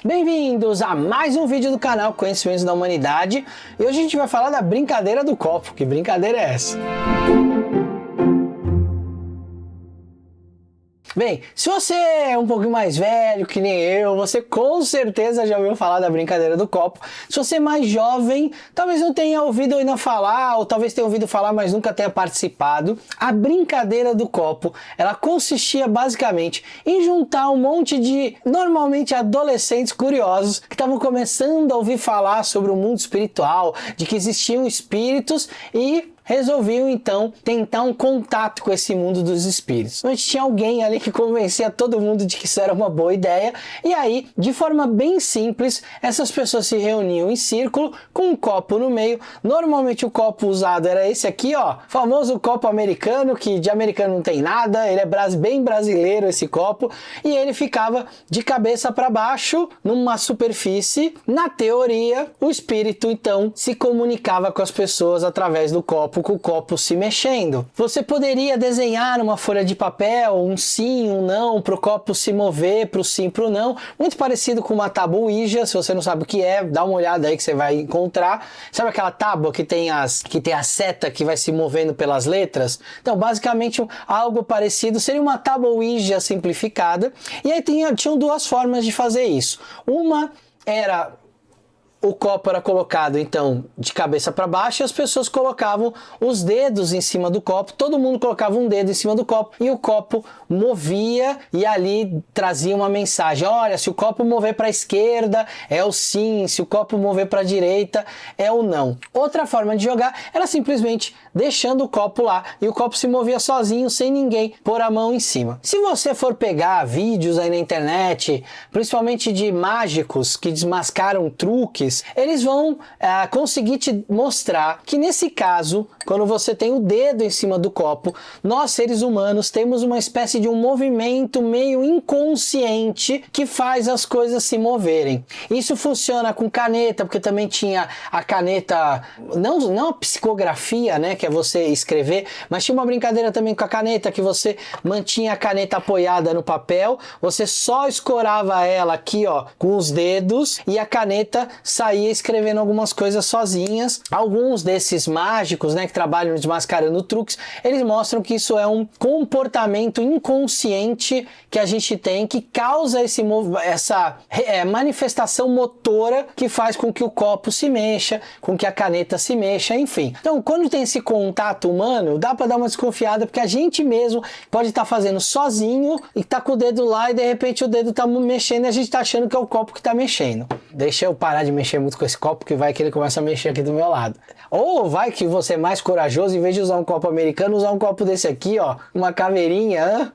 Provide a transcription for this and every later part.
Bem-vindos a mais um vídeo do canal Conhecimentos da Humanidade. E hoje a gente vai falar da brincadeira do copo. Que brincadeira é essa? Bem, se você é um pouquinho mais velho que nem eu, você com certeza já ouviu falar da brincadeira do copo. Se você é mais jovem, talvez não tenha ouvido ainda falar, ou talvez tenha ouvido falar, mas nunca tenha participado. A brincadeira do copo, ela consistia basicamente em juntar um monte de, normalmente, adolescentes curiosos que estavam começando a ouvir falar sobre o mundo espiritual, de que existiam espíritos e resolviam então tentar um contato com esse mundo dos espíritos. A gente tinha alguém ali que convencia todo mundo de que isso era uma boa ideia, e aí, de forma bem simples, essas pessoas se reuniam em círculo com um copo no meio. Normalmente o copo usado era esse aqui, ó, famoso copo americano, que de americano não tem nada, ele é bem brasileiro esse copo, e ele ficava de cabeça para baixo numa superfície. Na teoria, o espírito então se comunicava com as pessoas através do copo, com o copo se mexendo. Você poderia desenhar numa folha de papel um sim, um não, para o copo se mover, para o sim, para o não, muito parecido com uma tábua Ouija. Se você não sabe o que é, dá uma olhada aí que você vai encontrar. Sabe aquela tábua que tem a seta que vai se movendo pelas letras? Então, basicamente, algo parecido seria uma tábua Ouija simplificada, e aí tinham duas formas de fazer isso. Uma era: o copo era colocado, então, de cabeça para baixo, e as pessoas colocavam os dedos em cima do copo, todo mundo colocava um dedo em cima do copo, e o copo movia, e ali trazia uma mensagem: olha, se o copo mover para a esquerda, é o sim, se o copo mover para a direita, é o não. Outra forma de jogar era simplesmente deixando o copo lá, e o copo se movia sozinho, sem ninguém pôr a mão em cima. Se você for pegar vídeos aí na internet, principalmente de mágicos que desmascaram truques, eles vão conseguir te mostrar que nesse caso, quando você tem o dedo em cima do copo, nós seres humanos temos uma espécie de um movimento meio inconsciente que faz as coisas se moverem. Isso funciona com caneta, porque também tinha a caneta, não a psicografia, né, que é você escrever, mas tinha uma brincadeira também com a caneta, que você mantinha a caneta apoiada no papel, você só escorava ela aqui, ó, com os dedos, e a caneta saía escrevendo algumas coisas sozinhas. Alguns desses mágicos, né, que trabalham desmascarando truques, eles mostram que isso é um comportamento inconsciente que a gente tem, que causa essa manifestação motora que faz com que o copo se mexa, com que a caneta se mexa, enfim. Então, quando tem esse contato humano, dá para dar uma desconfiada, porque a gente mesmo pode estar fazendo sozinho e tá com o dedo lá, e de repente o dedo tá mexendo e a gente tá achando que é o copo que tá mexendo. Deixa eu parar de mexer muito com esse copo, que vai que ele começa a mexer aqui do meu lado. Ou vai que você é mais corajoso, em vez de usar um copo americano, usar um copo desse aqui, ó, uma caveirinha,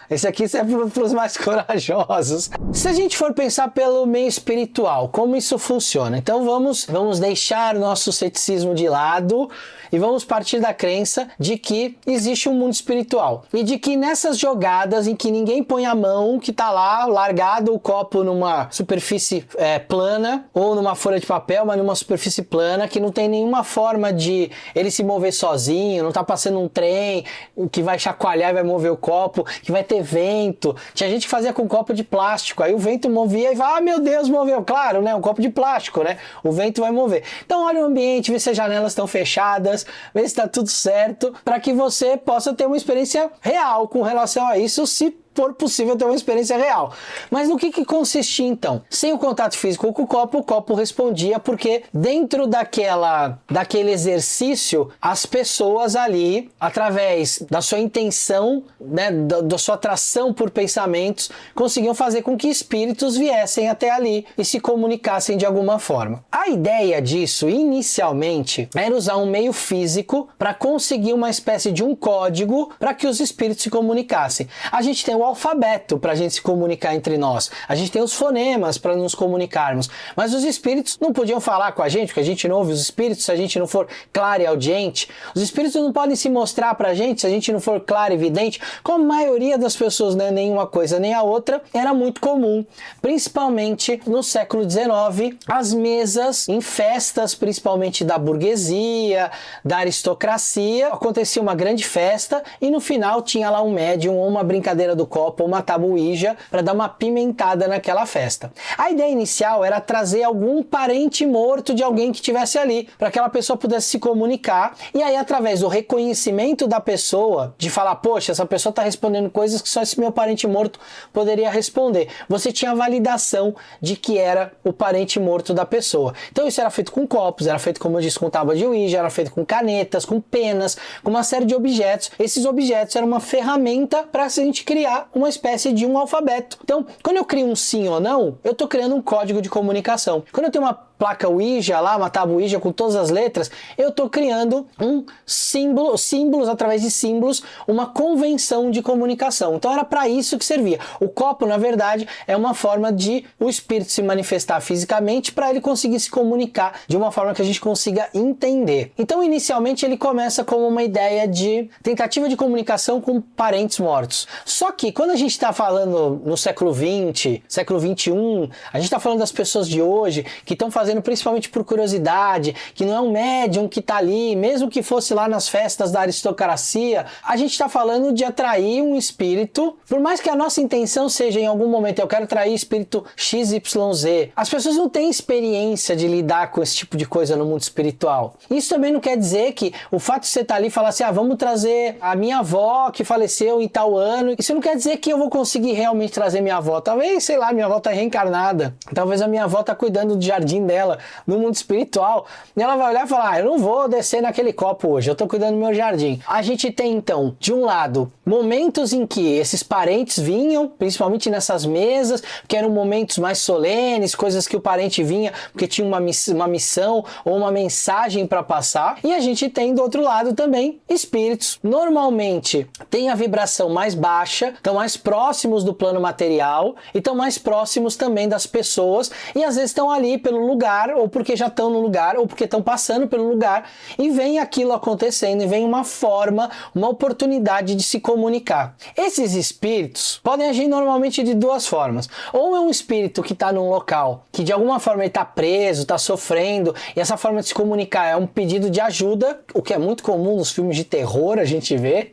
esse aqui é para os mais corajosos. Se a gente for pensar pelo meio espiritual, como isso funciona? Então vamos deixar o nosso ceticismo de lado e vamos partir da crença de que existe um mundo espiritual. E de que nessas jogadas em que ninguém põe a mão, que tá lá largado o copo numa superfície plana, ou numa folha de papel, mas numa superfície plana, que não tem nenhuma forma de ele se mover sozinho, não tá passando um trem que vai chacoalhar e vai mover o copo, que vai ter vento. Tinha gente que fazia com copo de plástico, aí o vento movia e vai, ah, meu Deus, moveu. Claro, né, um copo de plástico, né, o vento vai mover. Então olha o ambiente, vê se as janelas estão fechadas, vê se tá tudo certo, para que você possa ter uma experiência real com relação a isso, se for possível ter uma experiência real. Mas no que consistia então? Sem o contato físico com o copo respondia, porque dentro daquele exercício, as pessoas ali, através da sua intenção, né, da sua atração por pensamentos, conseguiam fazer com que espíritos viessem até ali e se comunicassem de alguma forma. A ideia disso, inicialmente, era usar um meio físico para conseguir uma espécie de um código para que os espíritos se comunicassem. A gente tem o alfabeto para a gente se comunicar entre nós. A gente tem os fonemas para nos comunicarmos. Mas os espíritos não podiam falar com a gente, porque a gente não ouve os espíritos se a gente não for claro e audiente. Os espíritos não podem se mostrar para a gente se a gente não for claro e evidente. Como a maioria das pessoas, né, nem uma coisa nem a outra, era muito comum. Principalmente no século XIX, as mesas em festas, principalmente da burguesia, da aristocracia, acontecia uma grande festa e no final tinha lá um médium ou uma brincadeira do copo ou uma tábua Ouija para dar uma pimentada naquela festa. A ideia inicial era trazer algum parente morto de alguém que estivesse ali, para aquela pessoa pudesse se comunicar, e aí através do reconhecimento da pessoa, de falar, poxa, essa pessoa está respondendo coisas que só esse meu parente morto poderia responder. Você tinha a validação de que era o parente morto da pessoa. Então isso era feito com copos, era feito, como eu disse, com tábua de Ouija, era feito com canetas, com penas, com uma série de objetos. Esses objetos eram uma ferramenta para a gente criar uma espécie de um alfabeto. Então, quando eu crio um sim ou não, eu estou criando um código de comunicação. Quando eu tenho uma placa Ouija lá, uma tábua Ouija com todas as letras, eu estou criando um símbolo, símbolos através de símbolos, uma convenção de comunicação. Então era para isso que servia. O copo, na verdade, é uma forma de o espírito se manifestar fisicamente para ele conseguir se comunicar de uma forma que a gente consiga entender. Então, inicialmente, ele começa como uma ideia de tentativa de comunicação com parentes mortos. Só que, quando a gente está falando no século XX, século XXI, a gente está falando das pessoas de hoje que estão fazendo principalmente por curiosidade, que não é um médium que está ali, mesmo que fosse lá nas festas da aristocracia, a gente está falando de atrair um espírito, por mais que a nossa intenção seja em algum momento, eu quero atrair espírito XYZ, as pessoas não têm experiência de lidar com esse tipo de coisa no mundo espiritual. Isso também não quer dizer que o fato de você estar ali e falar assim, vamos trazer a minha avó que faleceu em tal ano, isso não quer dizer que eu vou conseguir realmente trazer minha avó. Talvez, sei lá, minha avó está reencarnada, talvez a minha avó está cuidando do jardim dela no mundo espiritual, e ela vai olhar e falar, eu não vou descer naquele copo hoje, eu tô cuidando do meu jardim. A gente tem então, de um lado, momentos em que esses parentes vinham, principalmente nessas mesas, que eram momentos mais solenes, coisas que o parente vinha porque tinha uma missão ou uma mensagem para passar, e a gente tem do outro lado também espíritos, normalmente tem a vibração mais baixa, estão mais próximos do plano material e estão mais próximos também das pessoas, e às vezes estão ali pelo lugar, ou porque já estão no lugar, ou porque estão passando pelo lugar, e vem aquilo acontecendo, e vem uma forma, uma oportunidade de se comunicar. Esses espíritos podem agir normalmente de duas formas. Ou é um espírito que está num local, que de alguma forma ele está preso, está sofrendo, e essa forma de se comunicar é um pedido de ajuda, o que é muito comum nos filmes de terror, a gente vê.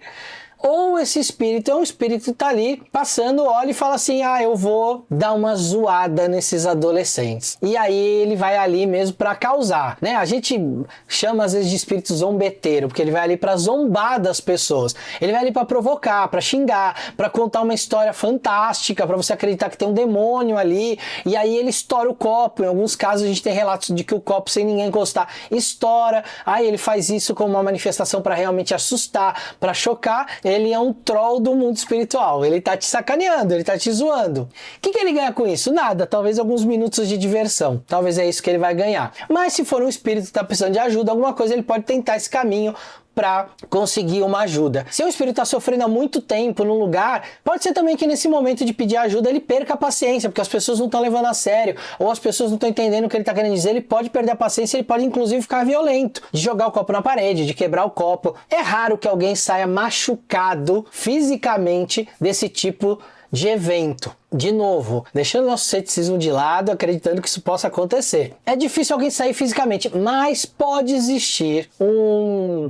Ou esse espírito é um espírito que está ali passando, olha e fala assim, eu vou dar uma zoada nesses adolescentes. E aí ele vai ali mesmo para causar, né? A gente chama às vezes de espírito zombeteiro, porque ele vai ali para zombar das pessoas. Ele vai ali para provocar, para xingar, para contar uma história fantástica, para você acreditar que tem um demônio ali. E aí ele estoura o copo. Em alguns casos a gente tem relatos de que o copo, sem ninguém encostar, estoura. Aí ele faz isso como uma manifestação para realmente assustar, para chocar. Ele é um troll do mundo espiritual, ele tá te sacaneando, ele tá te zoando. O que ele ganha com isso? Nada, talvez alguns minutos de diversão, talvez é isso que ele vai ganhar. Mas se for um espírito que tá precisando de ajuda, alguma coisa, ele pode tentar esse caminho para conseguir uma ajuda. Se o espírito está sofrendo há muito tempo num lugar, pode ser também que nesse momento de pedir ajuda ele perca a paciência, porque as pessoas não estão levando a sério, ou as pessoas não estão entendendo o que ele está querendo dizer, ele pode perder a paciência, ele pode inclusive ficar violento, de jogar o copo na parede, de quebrar o copo. É raro que alguém saia machucado fisicamente desse tipo de evento. De novo, deixando nosso ceticismo de lado, acreditando que isso possa acontecer. É difícil alguém sair fisicamente, mas pode existir um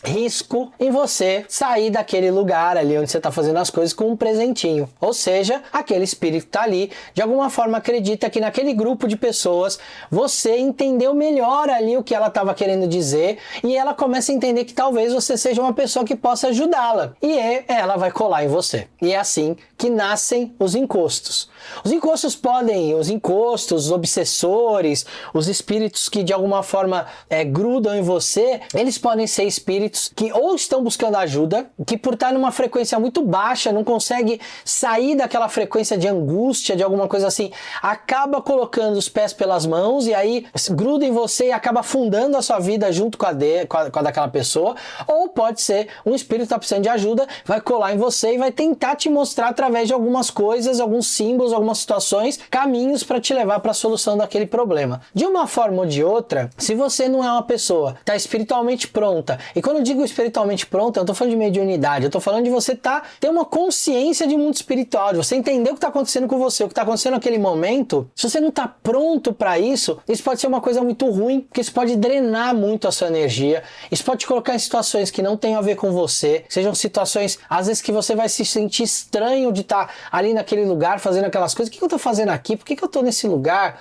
risco em você sair daquele lugar ali onde você está fazendo as coisas com um presentinho. Ou seja, aquele espírito está ali, de alguma forma acredita que naquele grupo de pessoas você entendeu melhor ali o que ela estava querendo dizer, e ela começa a entender que talvez você seja uma pessoa que possa ajudá-la. E ela vai colar em você. E é assim que nascem os encostos. Os encostos, os obsessores, os espíritos que de alguma forma grudam em você, eles podem ser espíritos que ou estão buscando ajuda, que por estar numa frequência muito baixa, não consegue sair daquela frequência de angústia, de alguma coisa assim, acaba colocando os pés pelas mãos e aí gruda em você e acaba afundando a sua vida junto com a daquela pessoa. Ou pode ser um espírito que está precisando de ajuda, vai colar em você e vai tentar te mostrar através de algumas coisas, alguns símbolos, algumas situações, caminhos para te levar para a solução daquele problema. De uma forma ou de outra, se você não é uma pessoa que está espiritualmente pronta, e quando eu digo espiritualmente pronto, eu não tô falando de mediunidade, eu tô falando de você ter uma consciência de mundo espiritual, de você entender o que tá acontecendo com você, o que tá acontecendo naquele momento. Se você não tá pronto para isso pode ser uma coisa muito ruim, porque isso pode drenar muito a sua energia, isso pode te colocar em situações que não tem a ver com você, sejam situações, às vezes, que você vai se sentir estranho de estar ali naquele lugar, fazendo aquelas coisas. O que eu tô fazendo aqui? Por que eu tô nesse lugar?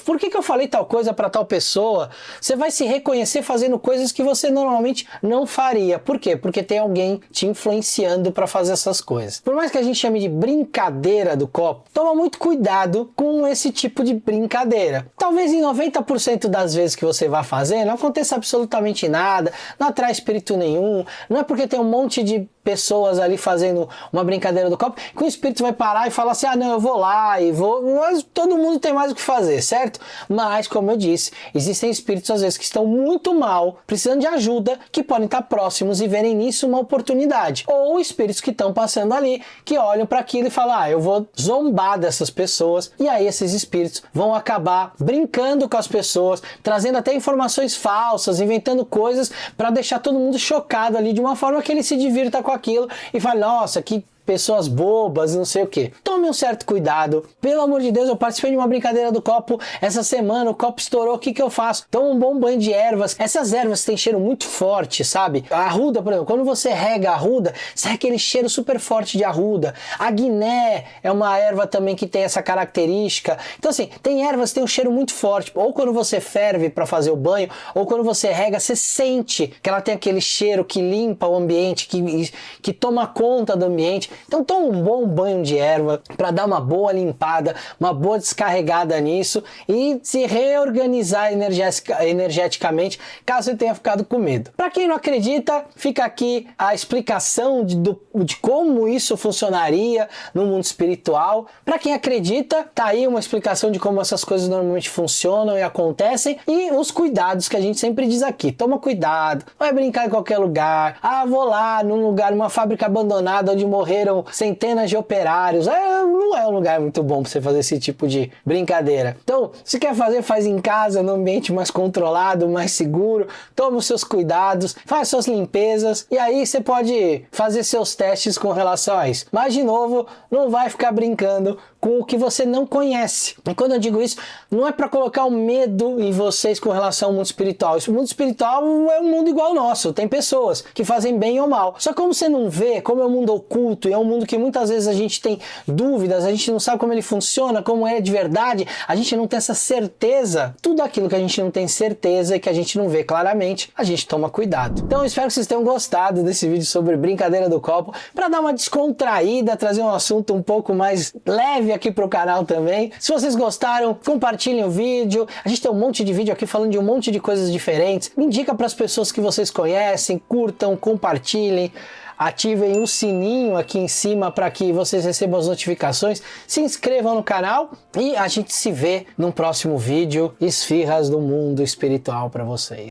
Por que eu falei tal coisa para tal pessoa? Você vai se reconhecer fazendo coisas que você normalmente não faria. Por quê? Porque tem alguém te influenciando para fazer essas coisas. Por mais que a gente chame de brincadeira do copo, toma muito cuidado com esse tipo de brincadeira. Talvez em 90% das vezes que você vai fazer, não aconteça absolutamente nada, não atrai espírito nenhum, não é porque tem um monte de pessoas ali fazendo uma brincadeira do copo que o espírito vai parar e falar assim, ah não, eu vou lá e vou, mas todo mundo tem mais o que fazer, certo? Mas, como eu disse, existem espíritos às vezes que estão muito mal, precisando de ajuda, que podem estar próximos e verem nisso uma oportunidade. Ou espíritos que estão passando ali, que olham para aquilo e falam, ah, eu vou zombar dessas pessoas, e aí esses espíritos vão acabar brincando com as pessoas, trazendo até informações falsas, inventando coisas para deixar todo mundo chocado ali de uma forma que ele se divirta com aquilo e fala, nossa, que pessoas bobas, não sei o que. Tome um certo cuidado. Pelo amor de Deus, eu participei de uma brincadeira do copo essa semana, o copo estourou, o que eu faço? Toma um bom banho de ervas. Essas ervas têm cheiro muito forte, sabe? A arruda, por exemplo, quando você rega a arruda, sai aquele cheiro super forte de arruda. A guiné é uma erva também que tem essa característica. Então assim, tem ervas que tem um cheiro muito forte. Ou quando você ferve para fazer o banho, ou quando você rega, você sente que ela tem aquele cheiro que limpa o ambiente, que toma conta do ambiente. Então toma um bom banho de erva para dar uma boa limpada, uma boa descarregada nisso e se reorganizar energeticamente, caso você tenha ficado com medo. Para quem não acredita, fica aqui a explicação de como isso funcionaria no mundo espiritual. Para quem acredita, tá aí uma explicação de como essas coisas normalmente funcionam e acontecem e os cuidados que a gente sempre diz aqui. Toma cuidado, não vai brincar em qualquer lugar. Ah, vou lá num lugar, numa fábrica abandonada onde morreram centenas de operários. Não é um lugar muito bom para você fazer esse tipo de brincadeira. Então, se quer fazer, faz em casa, num ambiente mais controlado, mais seguro. Toma os seus cuidados, faz suas limpezas e aí você pode fazer seus testes com relação a isso. Mas, de novo, não vai ficar brincando com o que você não conhece. E quando eu digo isso, não é para colocar um medo em vocês com relação ao mundo espiritual. O mundo espiritual é um mundo igual ao nosso. Tem pessoas que fazem bem ou mal. Só que como você não vê, como é um mundo oculto e é um mundo que muitas vezes a gente tem dúvidas, a gente não sabe como ele funciona, como é de verdade, a gente não tem essa certeza. Tudo aquilo que a gente não tem certeza e que a gente não vê claramente, a gente toma cuidado. Então eu espero que vocês tenham gostado desse vídeo sobre brincadeira do copo, para dar uma descontraída, trazer um assunto um pouco mais leve aqui pro canal também. Se vocês gostaram, compartilhem o vídeo. A gente tem um monte de vídeo aqui falando de um monte de coisas diferentes. Indica para as pessoas que vocês conhecem, curtam, compartilhem. Ativem o sininho aqui em cima para que vocês recebam as notificações. Se inscrevam no canal e a gente se vê num próximo vídeo. Esfirras do mundo espiritual para vocês.